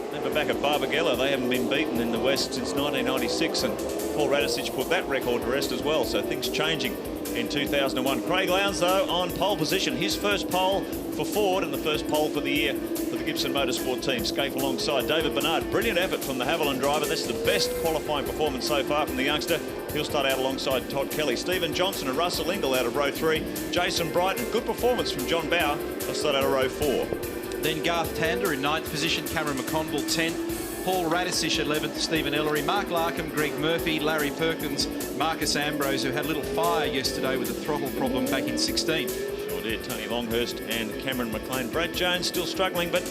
Remember back at Barbagallo, they haven't been beaten in the West since 1996, and Paul Radisich put that record to rest as well, so things changing in 2001. Craig Lowndes, though, on pole position. His first pole for Ford and the first pole for the year for the Gibson Motorsport team. Scaife alongside David Bernard. Brilliant effort from the Haviland driver. This is the best qualifying performance so far from the youngster. He'll start out alongside Todd Kelly. Stephen Johnson and Russell Ingall out of row 3. Jason Brighton, good performance from John Bauer. They'll start out of row 4. Then Garth Tander in 9th position, Cameron McConville 10th, Paul Radisich 11th, Stephen Ellery, Mark Larkham, Greg Murphy, Larry Perkins, Marcus Ambrose, who had a little fire yesterday with a throttle problem back in 16. Sure did. Tony Longhurst and Cameron McLean. Brad Jones still struggling, but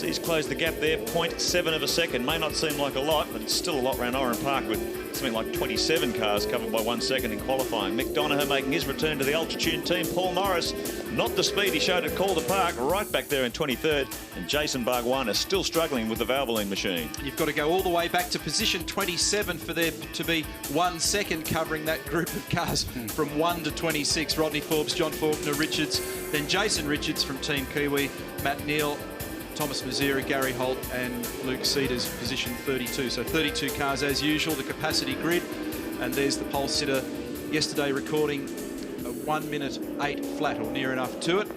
he's closed the gap there. 0.7 of a second. May not seem like a lot, but it's still a lot around Oran Park with something like 27 cars covered by 1 second in qualifying. Mick Donoghue making his return to the Ultra-Tune team. Paul Norris, not the speed he showed at Calder Park, right back there in 23rd. And Jason Bargwanna still struggling with the Valvoline machine. You've got to go all the way back to position 27 for there to be 1 second covering that group of cars from 1 to 26. Rodney Forbes, John Faulkner, Richards, then Jason Richards from Team Kiwi, Matt Neal, Thomas Mazira, Gary Holt and Luke Cedars, position 32. So 32 cars as usual, the capacity grid. And there's the pole sitter yesterday recording a 1 minute 8 flat or near enough to it.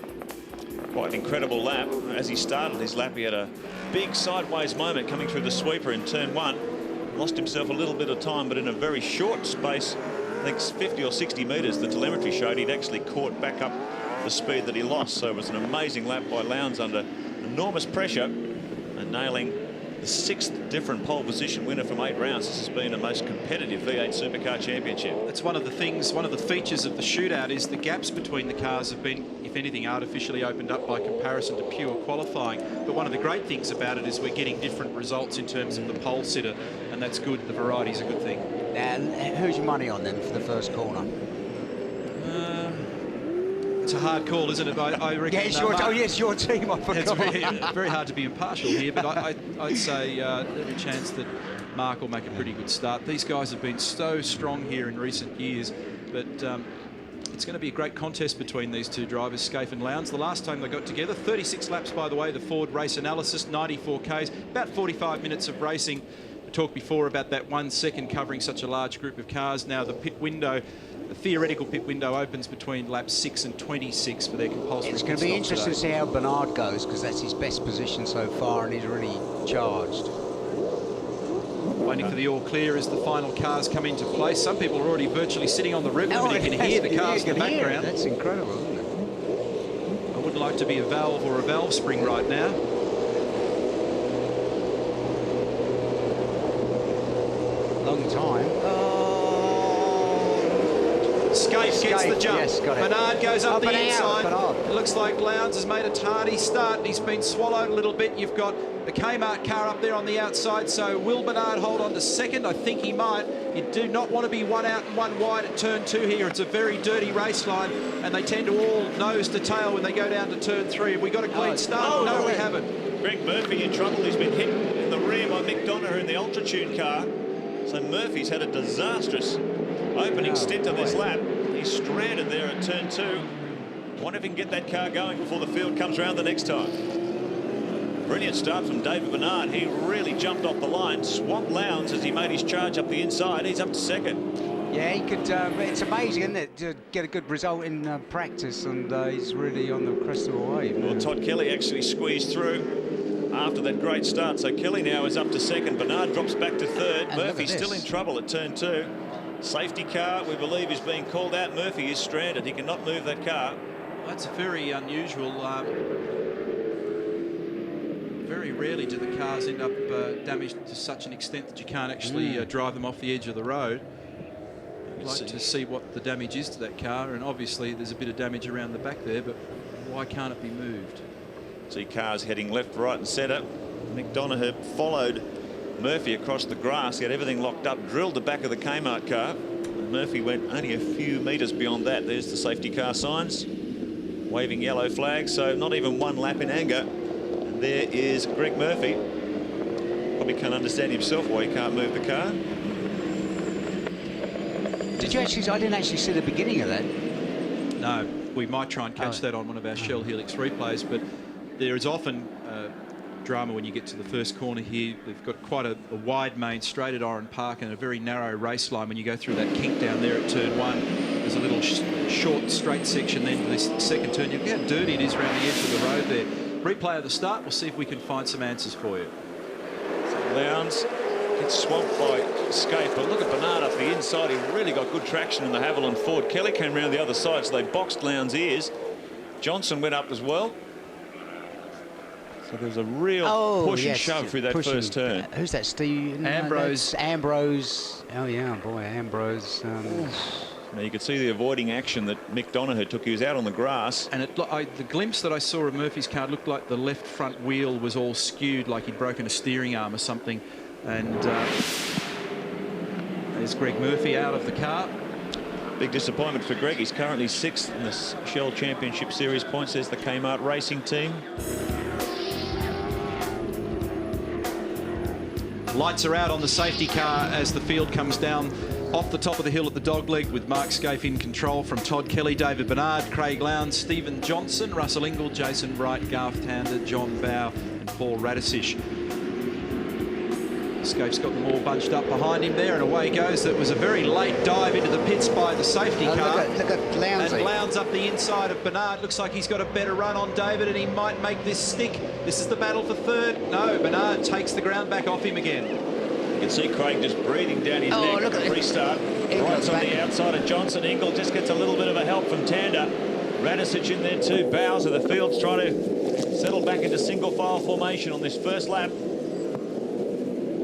Quite an incredible lap. As he started his lap, he had a big sideways moment coming through the sweeper in turn 1. Lost himself a little bit of time, but in a very short space, I think 50 or 60 metres, the telemetry showed he'd actually caught back up the speed that he lost. So it was an amazing lap by Lowndes under enormous pressure and nailing the 6th different pole position winner from 8 rounds. This has been a most competitive V8 Supercar Championship. That's one of the things, one of the features of the shootout is the gaps between the cars have been, if anything, artificially opened up by comparison to pure qualifying. But one of the great things about it is we're getting different results in terms of the pole sitter, and that's good. The variety's a good thing. And who's your money on then for the first corner? It's a hard call, isn't it? I reckon. Yes, your team. I forgot. It's very hard to be impartial here, but I'd say there's a chance that Mark will make a pretty good start. These guys have been so strong here in recent years, but it's going to be a great contest between these two drivers, Scaife and Lowndes. The last time they got together, 36 laps, by the way, the Ford race analysis, 94 Ks, about 45 minutes of racing. We talked before about that 1 second covering such a large group of cars. Now the pit window, the theoretical pit window opens between laps 6 and 26 for their compulsory. It's going to be interesting to see how Bernard goes, because that's his best position so far and he's really charged. Waiting for the all clear as the final cars come into place. Some people are already virtually sitting on the ribbon, but you can hear the cars in the background. That's incredible, isn't it? I wouldn't like to be a valve or a valve spring right now. Long time. Scaife gets the jump. Yes, got it. Bernard goes up the inside. Bernard. It looks like Lowndes has made a tardy start. He's been swallowed a little bit. You've got the Kmart car up there on the outside. So will Bernard hold on to second? I think he might. You do not want to be one out and one wide at turn 2 here. It's a very dirty race line, and they tend to all nose to tail when they go down to turn 3. Have we got a clean start? No, we haven't. Greg Murphy in trouble. He's been hit in the rear by Mick Donoghue in the Ultra-Tune car. So Murphy's had a disastrous opening stint of this lap. He's stranded there at turn 2. Wonder if he can get that car going before the field comes around the next time. Brilliant start from David Bernard. He really jumped off the line, swamped Lowndes as he made his charge up the inside. He's up to second. Yeah, he could. It's amazing, isn't it, to get a good result in practice, and he's really on the crest of a wave. Well, Todd Kelly actually squeezed through after that great start. So Kelly now is up to second. Bernard drops back to third. Murphy's still in trouble at turn 2. Safety car, we believe, is being called out. Murphy is stranded. He cannot move that car. That's very unusual. Very rarely do the cars end up damaged to such an extent that you can't actually drive them off the edge of the road. I'd like to see what the damage is to that car, and obviously there's a bit of damage around the back there, but why can't it be moved? See cars heading left, right and centre. Mick Donoghue followed Murphy across the grass. He had everything locked up, drilled the back of the Kmart car. Murphy went only a few metres beyond that. There's the safety car signs, waving yellow flags, so not even one lap in anger. And there is Greg Murphy. Probably can't understand himself why he can't move the car. Did you actually? I didn't actually see the beginning of that. No, we might try and catch that on one of our Shell Helix replays, but there is often drama when you get to the first corner here. They've got quite a wide main straight at Oran Park and a very narrow race line. When you go through that kink down there at turn 1, there's a little short straight section then for this second turn. Look how dirty it is around the edge of the road there. Replay of the start. We'll see if we can find some answers for you. Lowndes gets swamped by Skate, but look at Bernard up the inside. He really got good traction in the Haviland Ford. Kelly came around the other side, so they boxed Lowndes' ears. Johnson went up as well. So there was a real push and shove through that first turn. Who's that, Steve? Ambrose. Ambrose. Oh, yeah, boy, Ambrose. Now you could see the avoiding action that Mick Donoghue took. He was out on the grass. And the glimpse that I saw of Murphy's car looked like the left front wheel was all skewed, like he'd broken a steering arm or something. And there's Greg Murphy out of the car. Big disappointment for Greg. He's currently 6th in the Shell Championship Series points, says the Kmart Racing team. Lights are out on the safety car as the field comes down off the top of the hill at the dogleg, with Mark Scaife in control from Todd Kelly, David Bernard, Craig Lowndes, Stephen Johnson, Russell Ingall, Jason Bright, Garth Tander, John Bow and Paul Radisich. Scaife's got them all bunched up behind him there, and away goes. That was a very late dive into the pits by the safety car. Look at Lowndes. And Lowndes up the inside of Bernard. Looks like he's got a better run on David, and he might make this stick. This is the battle for third. No, Bernard takes the ground back off him again. You can see Craig just breathing down his neck at the restart. Right on the outside of Johnson. Ingall just gets a little bit of a help from Tander. Radisich in there too. Bowes of the field's trying to settle back into single file formation on this first lap.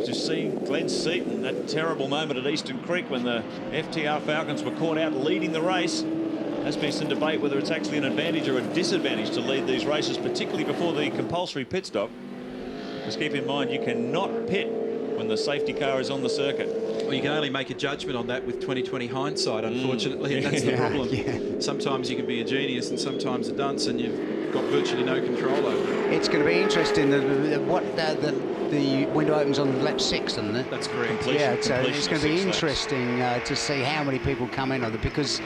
Just seeing Glenn Seaton, that terrible moment at Eastern Creek when the FTR Falcons were caught out leading the race. There's been some debate whether it's actually an advantage or a disadvantage to lead these races, particularly before the compulsory pit stop. Just keep in mind, you cannot pit when the safety car is on the circuit. Well, you can only make a judgment on that with 20/20 hindsight, unfortunately, and that's the problem. Sometimes you can be a genius and sometimes a dunce, and you've got virtually no control over it. It's going to be interesting the window opens on lap 6, doesn't it? That's correct. It's going to be interesting to see how many people come in on it, because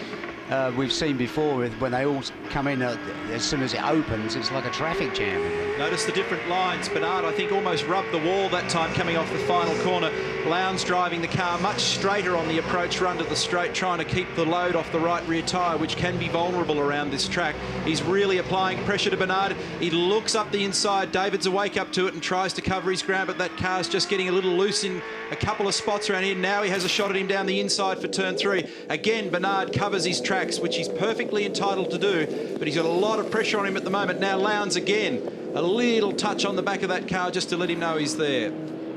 we've seen before when they all come in as soon as it opens, it's like a traffic jam. Notice the different lines. Bernard, I think, almost rubbed the wall that time coming off the final corner. Lowndes driving the car much straighter on the approach run to the straight, trying to keep the load off the right rear tyre, which can be vulnerable around this track. He's really applying pressure to Bernard. He looks up the inside. David's awake up to it and tries to cover his ground, but that car's just getting a little loose in a couple of spots around here. Now he has a shot at him down the inside for turn 3. Again, Bernard covers his tracks, which he's perfectly entitled to do, but he's got a lot of pressure on him at the moment. Now Lowndes again, a little touch on the back of that car just to let him know he's there.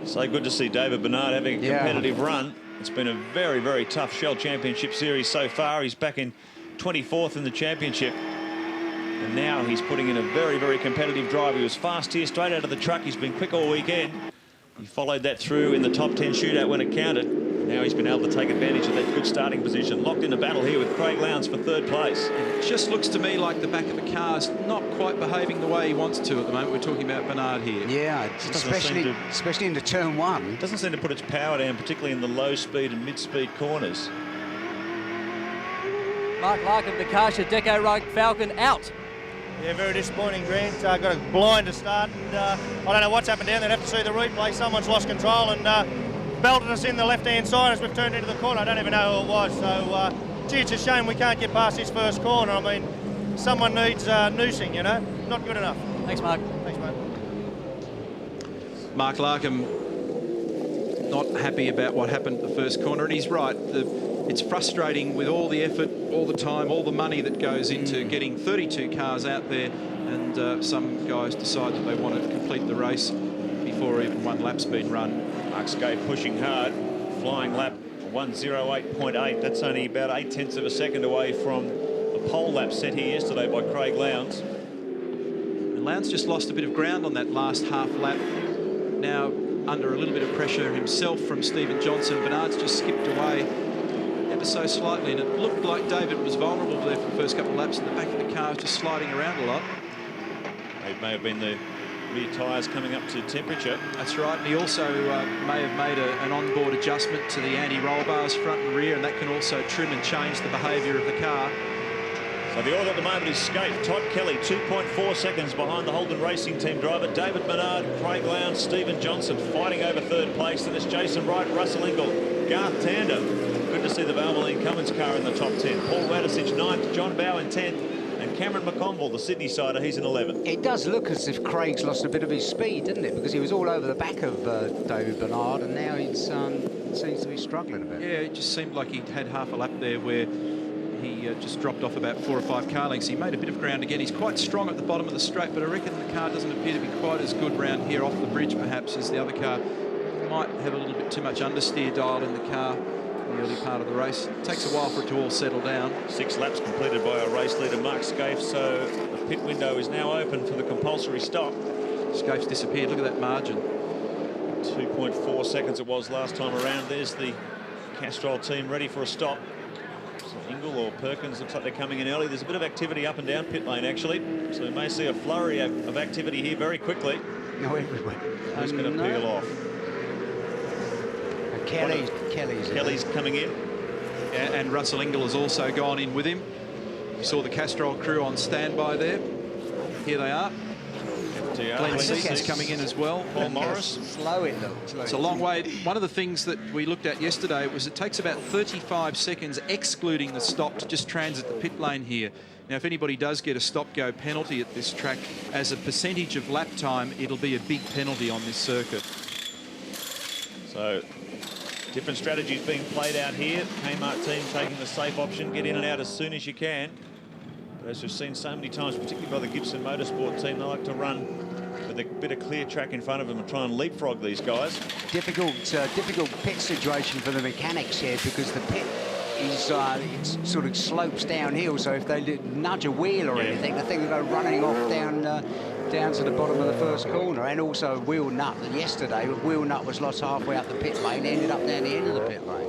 So good to see David Bernard having a competitive run. It's been a very, very tough Shell Championship Series so far. He's back in 24th in the championship. And now he's putting in a very, very competitive drive. He was fast here, straight out of the truck. He's been quick all weekend. He followed that through in the top 10 shootout when it counted. Now he's been able to take advantage of that good starting position. Locked in a battle here with Craig Lowndes for 3rd place. It just looks to me like the back of the car's not quite behaving the way he wants to at the moment. We're talking about Bernard here. Yeah, especially into turn 1. Doesn't seem to put its power down, particularly in the low speed and mid-speed corners. Mark Larkham, the Kasha Deco Rug Falcon out. Yeah, very disappointing, Grant. Got a blind to start, and I don't know what's happened down there. They'd have to see the replay. Someone's lost control and belted us in the left-hand side as we've turned into the corner. I don't even know who it was. So, gee, it's a shame we can't get past this first corner. I mean, someone needs noosing, you know. Not good enough. Thanks, Mark. Thanks, mate. Mark Larkham not happy about what happened at the first corner, and he's right. It's frustrating with all the effort, all the time, all the money that goes into getting 32 cars out there, and some guys decide that they want to complete the race before even one lap's been run. Mark Scaife pushing hard, flying lap 1:08.8. That's only about 0.8 of a second away from the pole lap set here yesterday by Craig Lowndes. And Lowndes just lost a bit of ground on that last half lap. Now under a little bit of pressure himself from Stephen Johnson. Bernard's just skipped away ever so slightly, and it looked like David was vulnerable there for the first couple of laps, and the back of the car was just sliding around a lot. It may have been the rear tyres coming up to temperature. That's right, and he also may have made an onboard adjustment to the anti-roll bars front and rear, and that can also trim and change the behaviour of the car. So the order at the moment is Skate, Todd Kelly, 2.4 seconds behind the Holden Racing Team driver. David Bernard, Craig Lowndes, Stephen Johnson fighting over third place. Then it's Jason Wright, Russell Ingall, Garth Tander. Good to see the Valvoline Cummins car in the top 10. Paul Radisich 9th, John Bowe in 10th, and Cameron McConville, the Sydney sider, he's in 11th. It does look as if Craig's lost a bit of his speed, doesn't it? Because he was all over the back of David Bernard, and now he seems to be struggling a bit. Yeah, it just seemed like he had half a lap there where he just dropped off about 4 or 5 car lengths. He made a bit of ground again. He's quite strong at the bottom of the straight, but I reckon the car doesn't appear to be quite as good round here off the bridge, perhaps, as the other car. Might have a little bit too much understeer dial in the car in the early part of the race. It takes a while for it to all settle down. 6 laps completed by our race leader, Mark Scaife, so the pit window is now open for the compulsory stop. Scaife's disappeared. Look at that margin. 2.4 seconds it was last time around. There's the Castrol team ready for a stop. So Ingall or Perkins looks like they're coming in early. There's a bit of activity up and down pit lane, actually. So we may see a flurry of activity here very quickly. No, everywhere. Who's going to peel off? Kelly's coming in. And Russell Ingall has also gone in with him. You saw the Castrol crew on standby there. Here they are. Glenn Seaton's coming in as well. Paul Morris. Slow it looks. It's a long way. One of the things that we looked at yesterday was it takes about 35 seconds, excluding the stop, to just transit the pit lane here. Now, if anybody does get a stop-go penalty at this track, as a percentage of lap time, it'll be a big penalty on this circuit. So, different strategies being played out here. Kmart team taking the safe option, get in and out as soon as you can. But as we've seen so many times, particularly by the Gibson Motorsport team, they like to run with a bit of clear track in front of them and try and leapfrog these guys. Difficult pit situation for the mechanics here, because the pit is it sort of slopes downhill. So if they nudge a wheel or anything, the thing will go running off down to the bottom of the first corner. And also a wheel nut. Yesterday, a wheel nut was lost halfway up the pit lane, ended up down the end of the pit lane.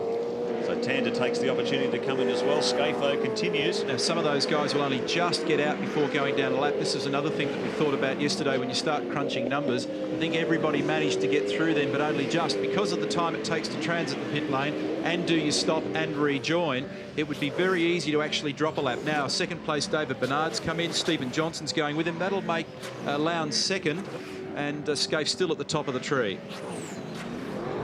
So Tander takes the opportunity to come in as well. Scaife, though, continues. Now, some of those guys will only just get out before going down a lap. This is another thing that we thought about yesterday when you start crunching numbers. I think everybody managed to get through then, but only just. Because of the time it takes to transit the pit lane and do your stop and rejoin, it would be very easy to actually drop a lap. Now, second place, David Bernard's come in. Stephen Johnson's going with him. That'll make Lowndes second, and Scaife still at the top of the tree.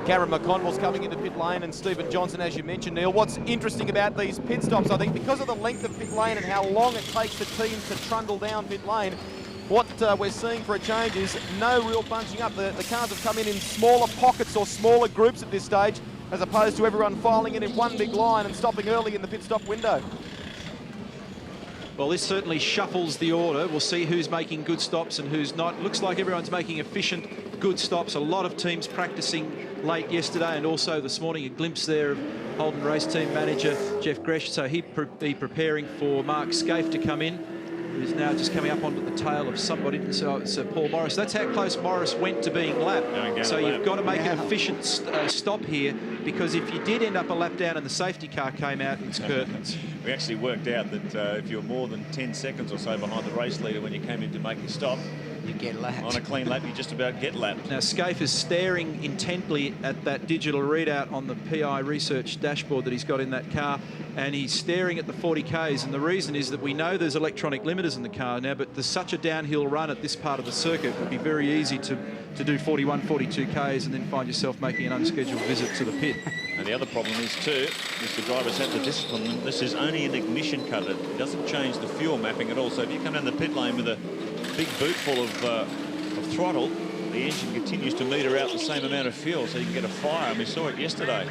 Cameron McConville's coming into pit lane, and Stephen Johnson, as you mentioned, Neil. What's interesting about these pit stops, I think, because of the length of pit lane and how long it takes the teams to trundle down pit lane, what we're seeing for a change is no real bunching up. The cars have come in smaller pockets or smaller groups at this stage, as opposed to everyone filing in one big line and stopping early in the pit stop window. Well, this certainly shuffles the order. We'll see who's making good stops and who's not. Looks like everyone's making efficient, good stops. A lot of teams practicing late yesterday, and also this morning a glimpse there of Holden Race Team manager Jeff Gresh. So he'd be preparing for Mark Scaife to come in, who's now just coming up onto the tail of somebody. So it's Paul Morris. That's how close Morris went to being lapped. So you've got to make an efficient stop here, because if you did end up a lap down and the safety car came out, it's curtains. We actually worked out that if you're more than 10 seconds or so behind the race leader when you came in to make your stop, you get lapped. On a clean lap, you just about get lapped. Now, Scaife is staring intently at that digital readout on the PI research dashboard that he's got in that car, and he's staring at the 40Ks, and the reason is that we know there's electronic limiters in the car now, but there's such a downhill run at this part of the circuit, it would be very easy to do 41, 42Ks and then find yourself making an unscheduled visit to the pit. And the other problem is, too, is the drivers have to discipline them. This is only an ignition cut. It doesn't change the fuel mapping at all. So if you come down the pit lane with a big boot full of throttle, the engine continues to meter out the same amount of fuel, so you can get a fire. And we saw it yesterday.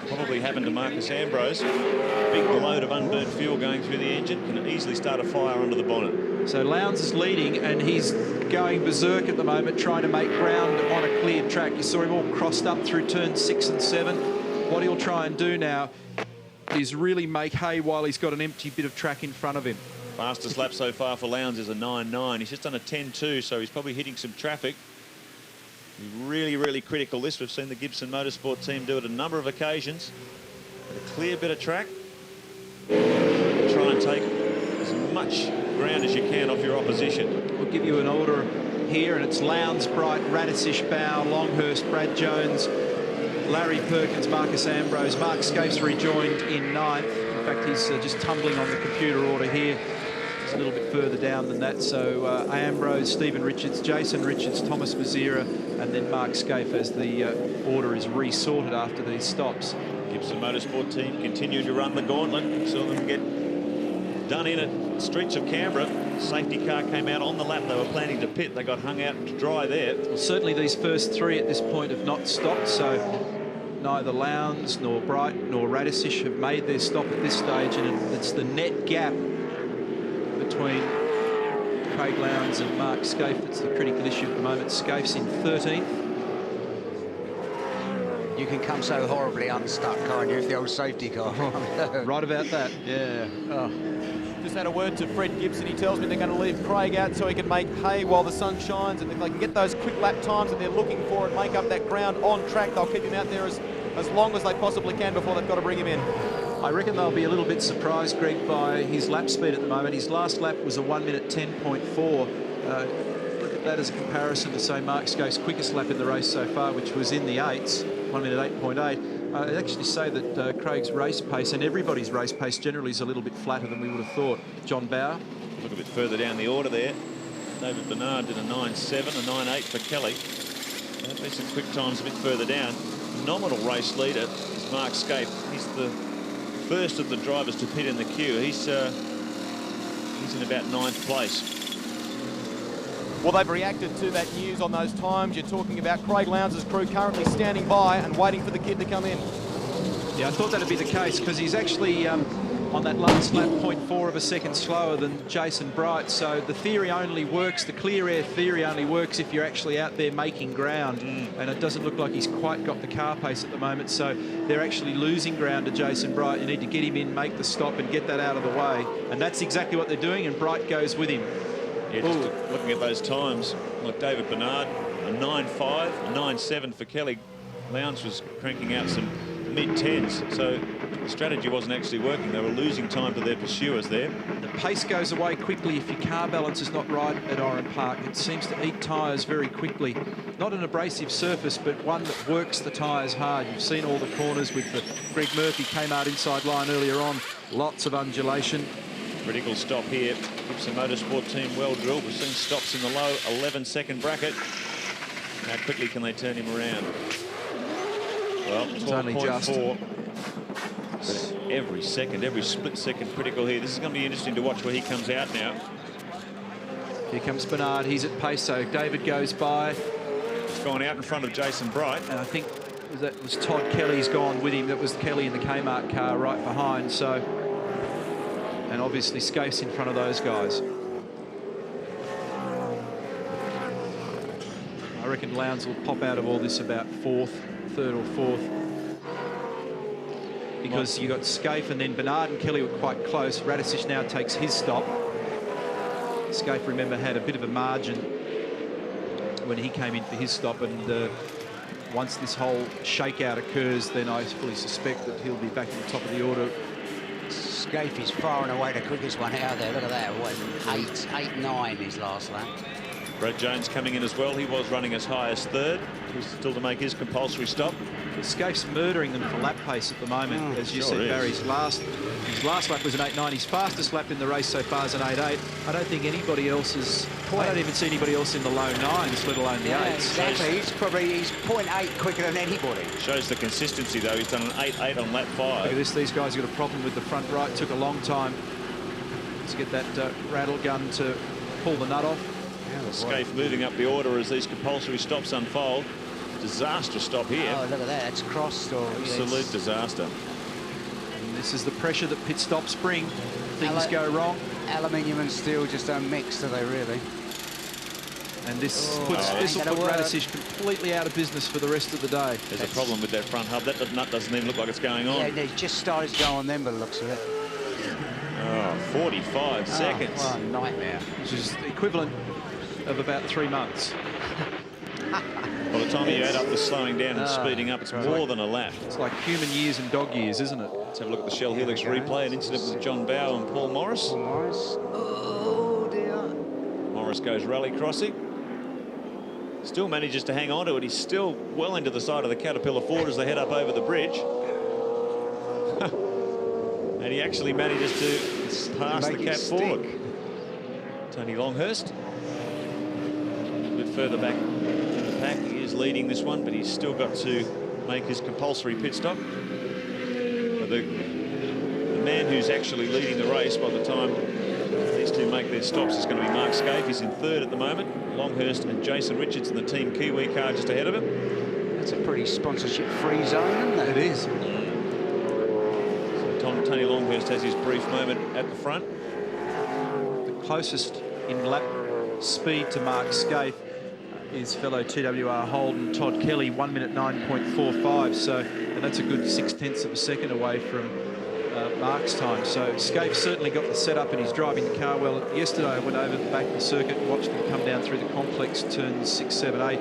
Probably happened to Marcus Ambrose. Big load of unburned fuel going through the engine can easily start a fire under the bonnet. So Lowndes is leading, and he's going berserk at the moment, trying to make ground on a cleared track. You saw him all crossed up through turns 6 and 7. What he'll try and do now is really make hay while he's got an empty bit of track in front of him. Fastest lap so far for Lowndes is a 9.9. He's just done a 10.2, so he's probably hitting some traffic. Really, really critical this. We've seen the Gibson Motorsport team do it a number of occasions. But a clear bit of track. Try and take as much ground as you can off your opposition. We'll give you an order here, and it's Lowndes, Bright, Radisich, Bowe, Longhurst, Brad Jones, Larry Perkins, Marcus Ambrose. Mark Scaife's rejoined in 9th. In fact, he's just tumbling on the computer order here. It's a little bit further down than that. So Ambrose, Stephen Richards, Jason Richards, Thomas Mazira, and then Mark Scaife as the order is resorted after these stops. Gibson Motorsport team continue to run the gauntlet. Saw them get done in at streets of Canberra. Safety car came out on the lap. They were planning to pit. They got hung out to dry there. Well, certainly these first three at this point have not stopped. So neither Lowndes nor Bright nor Radisich have made their stop at this stage, and it's the net gap between Craig Lowndes and Mark Scaife that's the critical issue at the moment. Scaife's in 13th. You can come so horribly unstuck, can't you, if the old safety car? Right about that, yeah. Oh. Just had a word to Fred Gibson. He tells me they're going to leave Craig out so he can make hay while the sun shines, and if they can get those quick lap times that they're looking for and make up that ground on track, they'll keep him out there as long as they possibly can before they've got to bring him in. I reckon they'll be a little bit surprised, Greg, by his lap speed at the moment. His last lap was a 1 minute 10.4. Look at that as a comparison to, say, Mark Scaife's quickest lap in the race so far, which was in the 8s, 1 minute 8.8. I'd actually say that Craig's race pace and everybody's race pace generally is a little bit flatter than we would have thought. John Bauer. Look a bit further down the order there. David Bernard did a 9.7, a 9.8 for Kelly. There'll be some quick times a bit further down. Nominal race leader is Mark Scaife. He's the first of the drivers to pit in the queue. He's in about 9th place. Well, they've reacted to that news on those times. You're talking about Craig Lowndes' crew currently standing by and waiting for the kid to come in. Yeah, I thought that'd be the case because he's actually on that last lap 0.4 of a second slower than Jason Bright. So the theory only works, the clear air theory only works if you're actually out there making ground. And it doesn't look like he's quite got the car pace at the moment. So they're actually losing ground to Jason Bright. You need to get him in, make the stop and get that out of the way. And that's exactly what they're doing, and Bright goes with him. Yeah, just looking at those times, like David Bernard, a 9.5, a 9.7 for Kelly. Lowndes was cranking out some mid-10s, so the strategy wasn't actually working. They were losing time to their pursuers there. The pace goes away quickly if your car balance is not right at Oran Park. It seems to eat tyres very quickly. Not an abrasive surface, but one that works the tyres hard. You've seen all the corners with the Greg Murphy Kmart inside line earlier on. Lots of undulation. Critical stop here. Gibson Motorsport team well drilled. We've seen stops in the low 11-second bracket. How quickly can they turn him around? Well, 12.4. Every second, every split second critical here. This is going to be interesting to watch where he comes out now. Here comes Bernard. He's at pace, so David goes by. He's gone out in front of Jason Bright. And I think that was Todd Kelly's gone with him. That was Kelly in the Kmart car right behind. So. And obviously Scaife's in front of those guys. I reckon Lowndes will pop out of all this about third or fourth. Because you got Scaife and then Bernard and Kelly were quite close. Radisich now takes his stop. Scaife, remember, had a bit of a margin when he came in for his stop, and once this whole shakeout occurs, then I fully suspect that he'll be back at the top of the order. Scaife is far and away the quickest one out there. Look at that. What, 8.9 his last lap. Brad Jones coming in as well. He was running as high as third. He's still to make his compulsory stop. Scaife's murdering them for lap pace at the moment. As you said, Barry, his last lap was an 8.9. His fastest lap in the race so far is an 8.8. I don't think anybody else is. I don't even see anybody else in the low 9s, let alone the 8s. Exactly. He's 0.8 quicker than anybody. Shows the consistency though. He's done an 8.8 on lap 5. Look at this. These guys got a problem with the front right. Took a long time to get that rattle gun to pull the nut off. Scaife moving up the order as these compulsory stops unfold. Disastrous stop here. Oh, look at that. It's crossed. Absolute disaster. And this is the pressure that pit stops bring. Things go wrong. Aluminium and steel just don't mix, do they, really? And this will put Radisich completely out of business for the rest of the day. There's a problem with that front hub. That nut doesn't even look like it's going on. Yeah, they just started to go on them, by the looks of it. Oh, 45 seconds. What a nightmare. Which is the equivalent of about 3 months. By the time you add up the slowing down and speeding up, it's more than a lap. It's like human years and dog years, isn't it? Let's have a look at the Shell Helix replay. An incident with John Bowe and Paul Morris. Oh, dear. Morris goes rally crossing. Still manages to hang on to it. He's still well into the side of the Caterpillar Ford as they head up over the bridge. And he actually manages to pass the cap forward. Tony Longhurst. A bit further back in the pack. He is leading this one, but he's still got to make his compulsory pit stop. But the man who's actually leading the race by the time these two make their stops is going to be Mark Scaife. He's in third at the moment. Longhurst and Jason Richards in the Team Kiwi car just ahead of him. That's a pretty sponsorship-free zone, isn't it? It is. So Tony Longhurst has his brief moment at the front. The closest in lap speed to Mark Scaife is fellow TWR Holden Todd Kelly, 1 minute 9.45. So, and that's a good 0.6 of a second away from Mark's time. So Scaife certainly got the setup and he's driving the car well. Yesterday I went over the back of the circuit and watched him come down through the complex, turns 6, 7, 8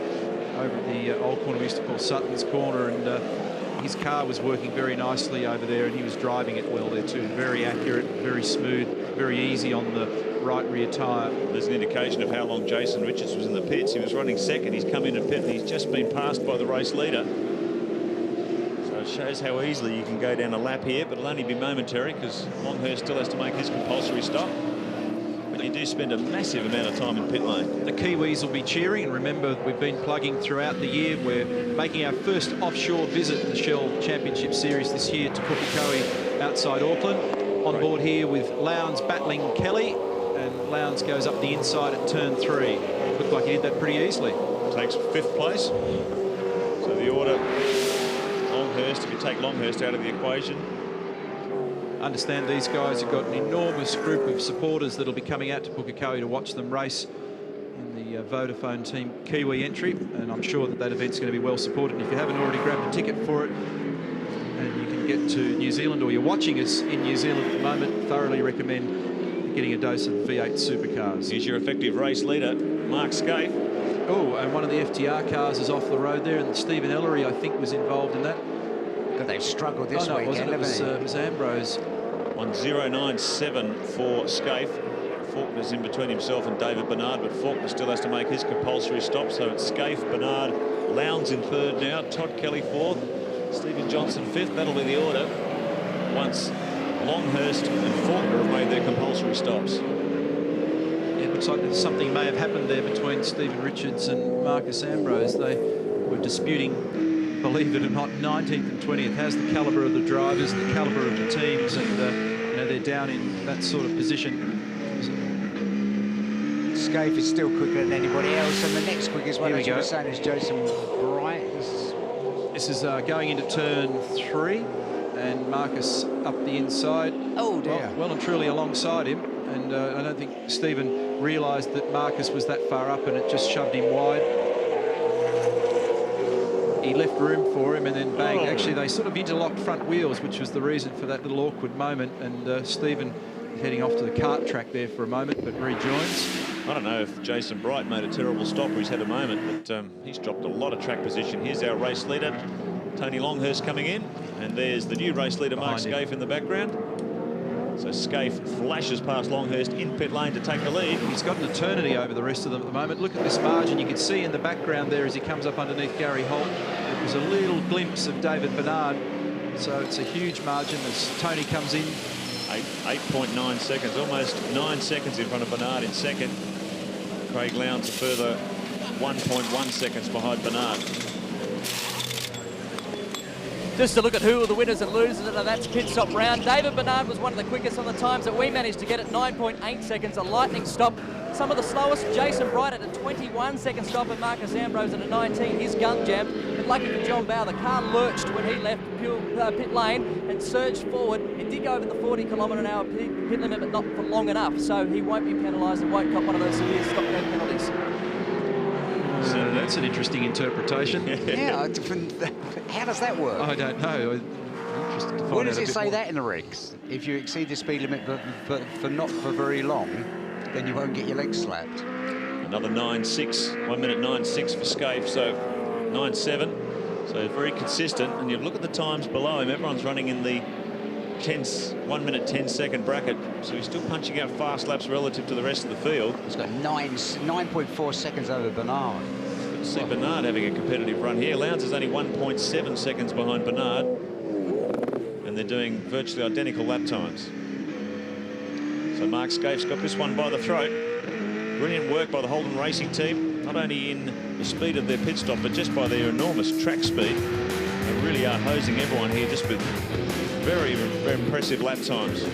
over at the old corner we used to call Sutton's Corner, and his car was working very nicely over there and he was driving it well there too. Very accurate, very smooth, very easy on the right rear tyre. There's an indication of how long Jason Richards was in the pits. He was running second. He's come in and pit and he's just been passed by the race leader. It shows how easily you can go down a lap here, but it'll only be momentary because Longhurst still has to make his compulsory stop. But you do spend a massive amount of time in pit lane. The Kiwis will be cheering, and remember we've been plugging throughout the year. We're making our first offshore visit in the Shell Championship Series this year to Pukekohe outside Auckland. On board here with Lowndes battling Kelly, and Lowndes goes up the inside at turn 3. Looked like he did that pretty easily. Takes 5th place. So the order... Longhurst, if you take Longhurst out of the equation. Understand these guys have got an enormous group of supporters that'll be coming out to Pukekohe to watch them race in the Vodafone Team Kiwi entry, and I'm sure that that event's going to be well supported. And if you haven't already grabbed a ticket for it and you can get to New Zealand, or you're watching us in New Zealand at the moment, thoroughly recommend getting a dose of V8 supercars. Here's your effective race leader, Mark Scaife. Oh, and one of the FTR cars is off the road there, and Stephen Ellery, I think, was involved in that. But they've struggled this weekend, it was Ambrose. 1:09.7 for Scaife. Faulkner's in between himself and David Bernard, but Faulkner still has to make his compulsory stop. So it's Scaife, Bernard, Lowndes in third now, Todd Kelly fourth, Stephen Johnson fifth. That'll be the order once Longhurst and Faulkner have made their compulsory stops. It looks like something may have happened there between Stephen Richards and Marcus Ambrose. They were disputing, believe it or not, 19th and 20th. How's the calibre of the drivers, the calibre of the teams, and you know, they're down in that sort of position. Scaife is still quicker than anybody else, and the next quickest one, as you were saying, is Jason Bright. This is going into turn 3, and Marcus up the inside. Oh dear. Well and truly alongside him, and I don't think Stephen realised that Marcus was that far up, and it just shoved him wide. He left room for him, and then bang, actually they sort of interlocked front wheels, which was the reason for that little awkward moment, and Stephen heading off to the kart track there for a moment, but rejoins. I don't know if Jason Bright made a terrible stop or he's had a moment, but he's dropped a lot of track position. Here's our race leader, Tony Longhurst, coming in, and there's the new race leader, Mark Scaife, in the background. So Scaife flashes past Longhurst in pit lane to take the lead. He's got an eternity over the rest of them at the moment. Look at this margin. You can see in the background there as he comes up underneath Gary Holt. It was a little glimpse of David Bernard. So it's a huge margin as Tony comes in. 8.9 seconds, almost 9 seconds in front of Bernard in second. Craig Lowndes a further 1.1 seconds behind Bernard. Just to look at who are the winners and losers of that pit stop round. David Bernard was one of the quickest on the times that we managed to get at 9.8 seconds, a lightning stop. Some of the slowest, Jason Bright at a 21-second stop, and Marcus Ambrose at a 19. His gun jammed, but lucky for John Bauer, the car lurched when he left pit lane and surged forward. It did go over the 40-kilometre-an-hour pit limit, but not for long enough, so he won't be penalised and won't cop one of those severe stop-go penalties. So that's an interesting interpretation. Yeah, how does that work? I don't know. Interested to find Where does out it say that in the regs? If you exceed the speed limit for not for very long, then you won't get your legs slapped. Another 9.6, 1 minute 9.6 for Scaife, so 9.7. So very consistent, and you look at the times below him, everyone's running in the 1 minute 10-second bracket, so he's still punching out fast laps relative to the rest of the field. He's got 9.4 seconds over Bernard. See Bernard having a competitive run here. Lowndes is only 1.7 seconds behind Bernard. And and they're doing virtually identical lap times. So Mark Scaife's got this one by the throat. Brilliant work by the Holden Racing team, not only in the speed of their pit stop, but just by their enormous track speed. They really are hosing everyone here, just with very, very impressive lap times.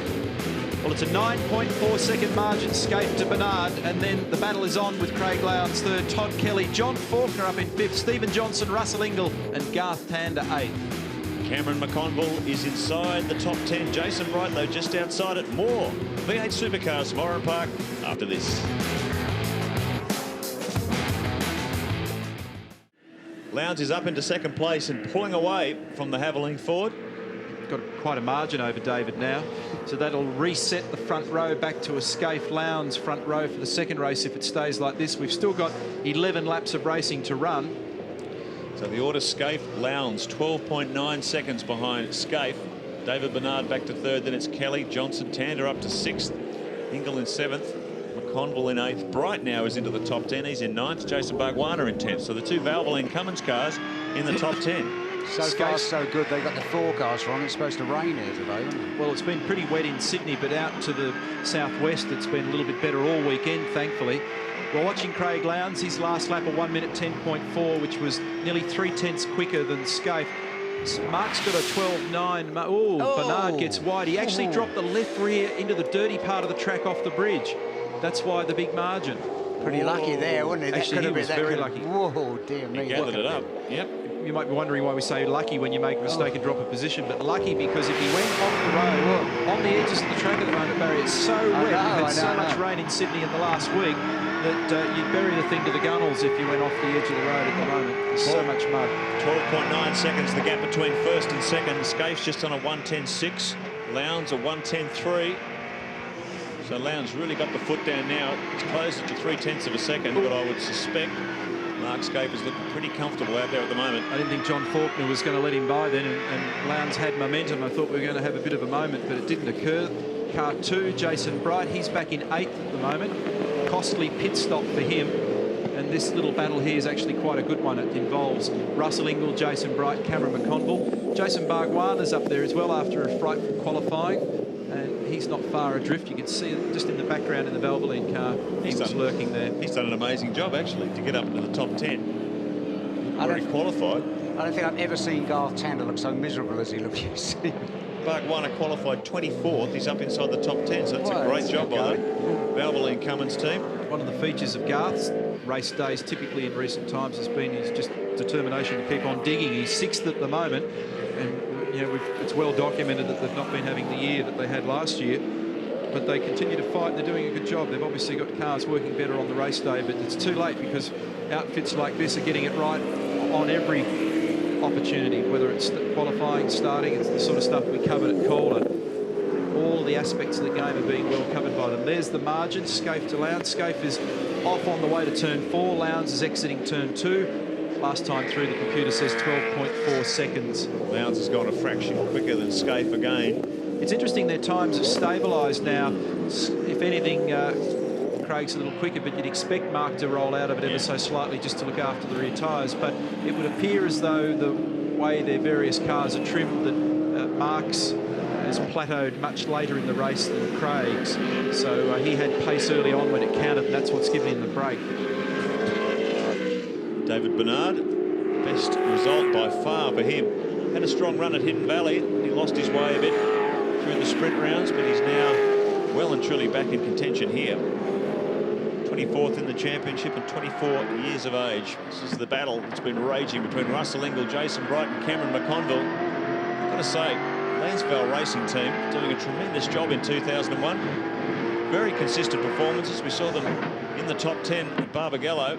Well, it's a 9.4-second margin, Scaife to Bernard, and then the battle is on with Craig Lowndes third, Todd Kelly, John Faulkner up in fifth, Stephen Johnson, Russell Ingall, and Garth Tander eighth. Cameron McConville is inside the top 10. Jason Wright, though, just outside it. More V8 Supercars from Oran Park after this. Lowndes is up into second place and pulling away from the Haviland Ford. Got quite a margin over David now, so that'll reset the front row back to a Scaife Lowndes front row for the second race if it stays like this. We've still got 11 laps of racing to run. So the order: Scaife, Lowndes, 12.9 seconds behind Scaife. David Bernard back to third, then it's Kelly, Johnson, Tander up to sixth, Ingall in seventh, McConville in eighth. Bright now is into the top 10, he's in ninth, Jason Bargwanna in 10th. So the two Valvoline Cummins cars in the top 10. So far, so good. They got the forecast wrong. It's supposed to rain here today, isn't it? Well, it's been pretty wet in Sydney, but out to the southwest, it's been a little bit better all weekend, thankfully. We're watching Craig Lowndes, his last lap, a 1 minute 10.4, which was nearly 3/10 quicker than Scaife. Mark's got a 12.9. Bernard gets wide. He actually dropped the left rear into the dirty part of the track off the bridge. That's why the big margin. Pretty lucky there, wasn't he? Actually, he was very lucky. Whoa, dear me. He gathered it up. Yep. You might be wondering why we say lucky when you make a mistake and drop a position, but lucky because if he went off the road, on the edges of the track at the moment, Barry, it's so wet. We've had so much rain in Sydney in the last week that you'd bury the thing to the gunnels if you went off the edge of the road at the moment. There's so much mud. 12.9 seconds, the gap between first and second. Scaife's just on a 1:10.6. Lowndes a 1:10.3. So Lowndes really got the foot down now. It's closer to 3/10 of a second, but I would suspect Mark Scaife is looking pretty comfortable out there at the moment. I didn't think John Faulkner was going to let him by then, and Lowndes had momentum. I thought we were going to have a bit of a moment, but it didn't occur. Car 2, Jason Bright, he's back in 8th at the moment. Costly pit stop for him, and this little battle here is actually quite a good one. It involves Russell Ingall, Jason Bright, Cameron McConville. Jason Bargwanna's up there as well after a frightful qualifying, and he's not far adrift. You can see it just in the background in the Valvoline car. He was lurking there. He's done an amazing job, actually, to get up into the top 10. Already qualified. I don't think I've ever seen Garth Tander look so miserable as he looked yesterday. Bargwanna qualified 24th. He's up inside the top 10, so that's a great job by the Valvoline Cummins team. One of the features of Garth's race days, typically in recent times, has been his just determination to keep on digging. He's 6th at the moment, and you know, it's well documented that they've not been having the year that they had last year, but they continue to fight and they're doing a good job. They've obviously got cars working better on the race day, but it's too late because outfits like this are getting it right on every opportunity, whether it's qualifying, starting. It's the sort of stuff we covered at Calder. All the aspects of the game are being well covered by them. There's the margin, Scaife to Lowndes. Scaife is off on the way to turn 4. Lowndes is exiting turn 2. Last time through, the computer says 12.4 seconds. Lowndes has gone a fraction quicker than Scaife again. It's interesting their times have stabilised now. If anything, Craig's a little quicker, but you'd expect Mark to roll out of it ever so slightly just to look after the rear tyres. But it would appear as though the way their various cars are trimmed that Mark's has plateaued much later in the race than Craig's. So he had pace early on when it counted, and that's what's given him the break. David Bernard, best result by far for him. Had a strong run at Hidden Valley. He lost his way a bit through the sprint rounds, but he's now well and truly back in contention here. 24th in the championship and 24 years of age. This is the battle that's been raging between Russell Ingall, Jason Bright and Cameron McConville. I've got to say, Lansvale Racing Team doing a tremendous job in 2001. Very consistent performances. We saw them in the top 10 at Barbagallo.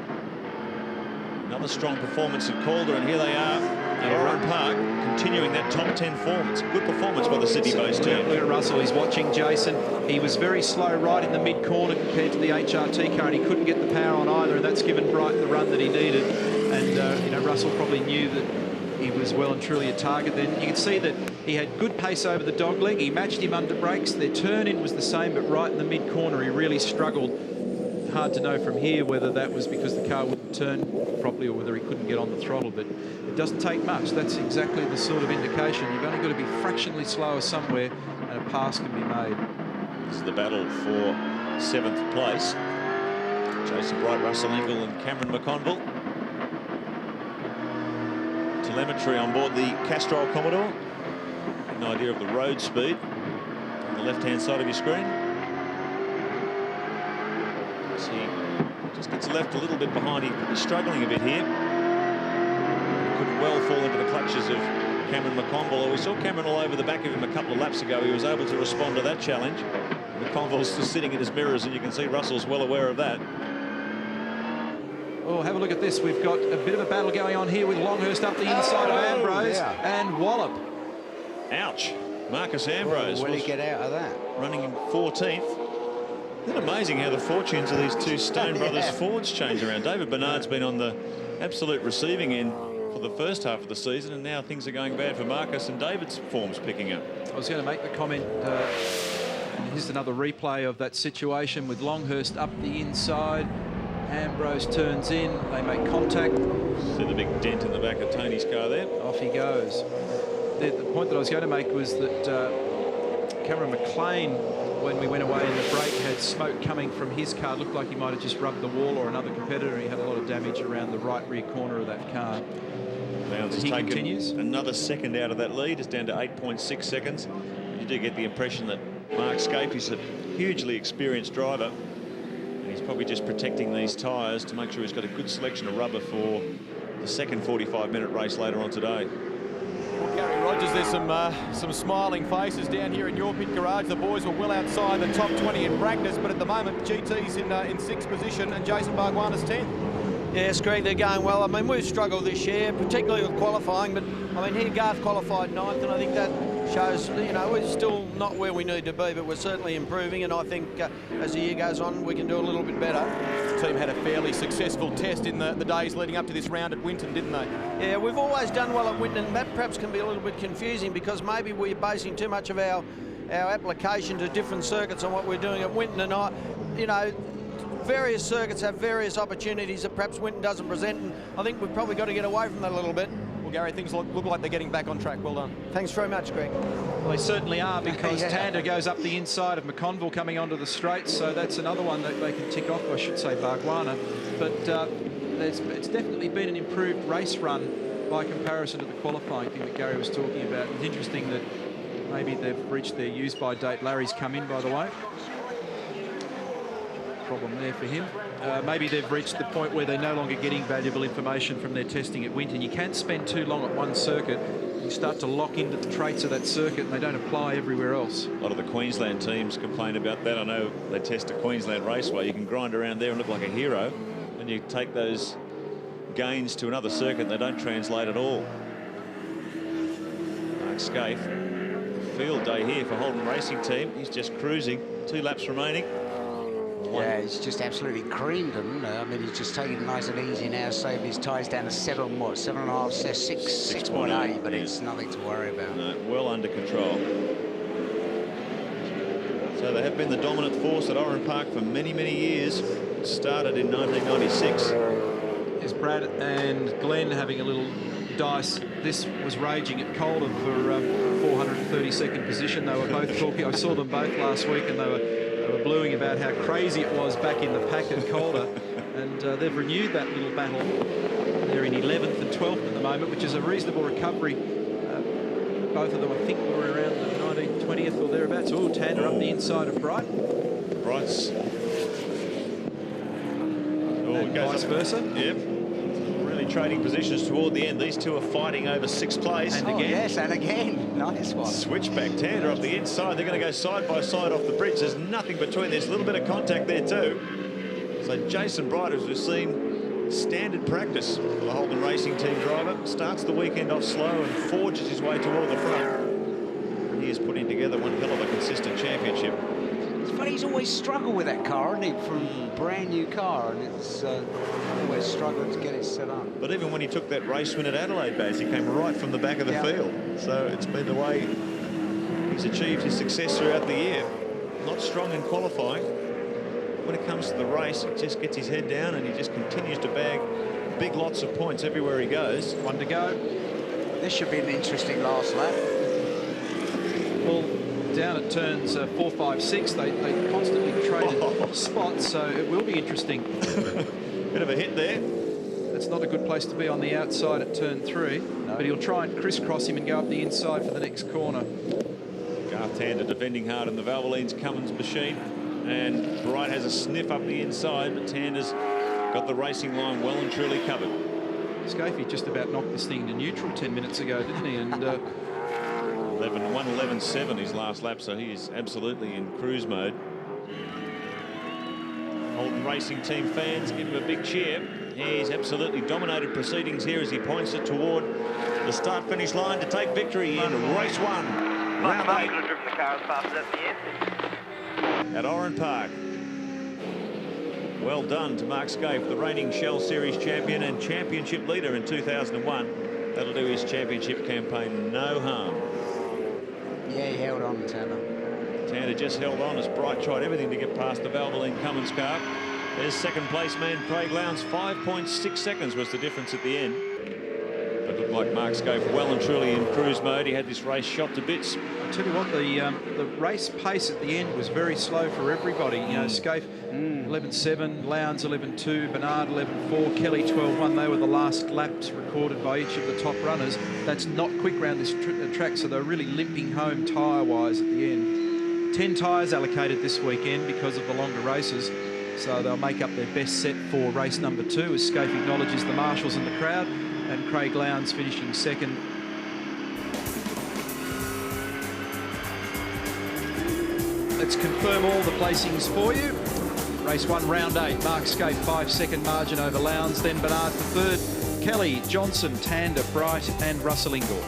Another strong performance at Calder, and here they are at Oran Park, continuing that top 10 form. It's a good performance by the Sydney-based team. Look at Russell, he's watching Jason. He was very slow right in the mid-corner compared to the HRT car, and he couldn't get the power on either, and that's given Bright the run that he needed. And, you know, Russell probably knew that he was well and truly a target then. You can see that he had good pace over the dogleg. He matched him under brakes. Their turn-in was the same, but right in the mid-corner, he really struggled. hard to know from here whether that was because the car wouldn't turn properly or whether he couldn't get on the throttle, but it doesn't take much. That's exactly the sort of indication. You've only got to be fractionally slower somewhere and a pass can be made. This is the battle for 7th place. Jason Bright, Russell Engel and Cameron McConville. Telemetry on board the Castrol Commodore. An idea of the road speed on the left-hand side of your screen. So he just gets left a little bit behind. He's struggling a bit here. He could well fall into the clutches of Cameron McConville. We saw Cameron all over the back of him a couple of laps ago. He was able to respond to that challenge. McConville's just sitting in his mirrors, and you can see Russell's well aware of that. Oh, have a look at this. We've got a bit of a battle going on here with Longhurst up the inside of Ambrose and Wallop. Ouch. Marcus Ambrose. Where did he get out of that? Running in 14th. Isn't it amazing how the fortunes of these two Stone Brothers Fords change around? David Bernard's been on the absolute receiving end for the first half of the season, and now things are going bad for Marcus, and David's form's picking up. I was going to make the comment, here's another replay of that situation with Longhurst up the inside. Ambrose turns in, they make contact. See the big dent in the back of Tony's car there. Off he goes. The point that I was going to make was that Cameron McLean, when we went away in the break, had smoke coming from his car. Looked like he might have just rubbed the wall or another competitor. He had a lot of damage around the right rear corner of that car. Lowndes has taken another second out of that lead. It's down to 8.6 seconds. You do get the impression that Mark Scape is a hugely experienced driver. He's probably just protecting these tyres to make sure he's got a good selection of rubber for the second 45-minute race later on today. Well, Gary Rogers, there's some smiling faces down here in your pit garage. The boys were well outside the top 20 in practice, but at the moment GT's in 6th position and Jason Bargwanna's 10th. Yes, Greg, they're going well. I mean, we've struggled this year, particularly with qualifying, but I mean, here Garth qualified 9th, and I think that shows, you know, we're still not where we need to be, but we're certainly improving, and I think as the year goes on, we can do a little bit better. The team had a fairly successful test in the days leading up to this round at Winton, didn't they? Yeah, we've always done well at Winton, and that perhaps can be a little bit confusing because maybe we're basing too much of our application to different circuits on what we're doing at Winton, and you know, various circuits have various opportunities that perhaps Winton doesn't present, and I think we've probably got to get away from that a little bit. Well, Gary, things look like they're getting back on track. Well done. Thanks very much, Greg. Well, they certainly are, because Tander goes up the inside of McConville coming onto the straights, so that's another one that they can tick off, I should say Bargwanna. But it's definitely been an improved race run by comparison to the qualifying thing that Gary was talking about. It's interesting that maybe they've reached their use-by date. Larry's come in, by the way. Problem there for him. Maybe they've reached the point where they're no longer getting valuable information from their testing at Winton. You can't spend too long at one circuit. You start to lock into the traits of that circuit and they don't apply everywhere else. A lot of the Queensland teams complain about that. I know they test at Queensland Raceway. You can grind around there and look like a hero, and you take those gains to another circuit and they don't translate at all. Mark Scaife, field day here for Holden Racing Team. He's just cruising. 2 laps remaining. Yeah, he's just absolutely creamed them. I mean, he's just taking it nice and easy now, saving his tyres down to 7.5, 6.8, but it's nothing to worry about. No, well under control. So they have been the dominant force at Oran Park for many, many years. Started in 1996. There's Brad and Glenn having a little dice. This was raging at Calder for 432nd position. They were both talking. I saw them both last week, and they were bluing about how crazy it was back in the pack at Calder, and they've renewed that little battle. They're in 11th and 12th at the moment, which is a reasonable recovery. Both of them, I think, were around the 19th, 20th or thereabouts. Oh, Tander up the inside of Bright. Bright's. And vice versa. Yep. Really trading positions toward the end. These two are fighting over 6th place. And again. Yes, and again. Nice one. Switchback. Tander up the inside. They're going to go side by side off the bridge. There's nothing between. There's a little bit of contact there too. So Jason Bright, as we've seen, standard practice for the Holden Racing Team driver. Starts the weekend off slow and forges his way toward the front. And he is putting together one hell of a consistent championship. It's funny, he's always struggled with that car, hasn't he? From a brand new car, and it's always struggling to get it set up. But even when he took that race win at Adelaide, Baz, he came right from the back of the field. So it's been the way he's achieved his success throughout the year. Not strong in qualifying. when it comes to the race, he just gets his head down and he just continues to bag big lots of points everywhere he goes. One to go. This should be an interesting last lap. Well, down at turns 4, 5, 6, they constantly traded spots, so it will be interesting. Bit of a hit there. That's not a good place to be on the outside at turn 3, but he'll try and crisscross him and go up the inside for the next corner. Garth Tander defending hard in the Valvoline's Cummins machine, and Bright has a sniff up the inside, but Tander's got the racing line well and truly covered. Scafie just about knocked this thing into neutral 10 minutes ago, didn't he? And 1:11.7 his last lap, so he is absolutely in cruise mode. Holden Racing Team fans give him a big cheer. He's absolutely dominated proceedings here as he points it toward the start-finish line to take victory in race 1, round 8 at Oran Park. Well done to Mark Scaife, the reigning Shell Series champion and championship leader in 2001. That'll do his championship campaign no harm. Yeah, he held on, Tanner. Tanner just held on as Bright tried everything to get past the Valvoline Cummins car. There's second place man Craig Lowndes. 5.6 seconds was the difference at the end. But looked like Mark Scaife well and truly in cruise mode. He had this race shot to bits. I'll tell you what, the race pace at the end was very slow for everybody. You know, Scaife 11.7, Lowndes 11.2, Bernard 11.4, Kelly 12.1. They were the last laps recorded by each of the top runners. That's not quick round this track, so they're really limping home tyre-wise at the end. 10 tyres allocated this weekend because of the longer races, so they'll make up their best set for race number 2 as Scaife acknowledges the marshals in the crowd, and Craig Lowndes finishing second. Let's confirm all the placings for you. Race 1, round 8, Mark Scaife 5-second margin over Lowndes, then Bernard for 3rd, Kelly, Johnson, Tander, Bright and Russell Ingall.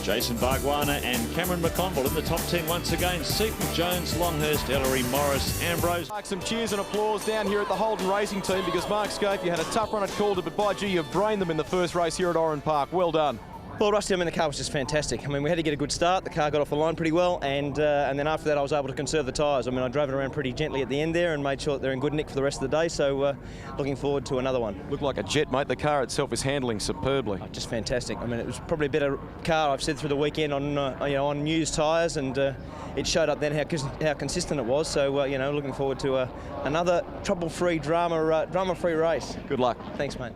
Jason Bargwana and Cameron McConville in the top 10 once again. Seaton, Jones, Longhurst, Ellery, Morris, Ambrose. Some cheers and applause down here at the Holden Racing Team because Mark Scaife, you had a tough run at Calder, but by gee, you've brained them in the first race here at Oran Park. Well done. Well, Rusty, I mean, the car was just fantastic. I mean, we had to get a good start. The car got off the line pretty well, and then after that, I was able to conserve the tyres. I mean, I drove it around pretty gently at the end there and made sure that they're in good nick for the rest of the day. So, looking forward to another one. Looked like a jet, mate. The car itself is handling superbly. Oh, just fantastic. I mean, it was probably a better car I've said through the weekend on on used tyres, and it showed up then how consistent it was. So, looking forward to another trouble-free, drama-free race. Good luck. Thanks, mate.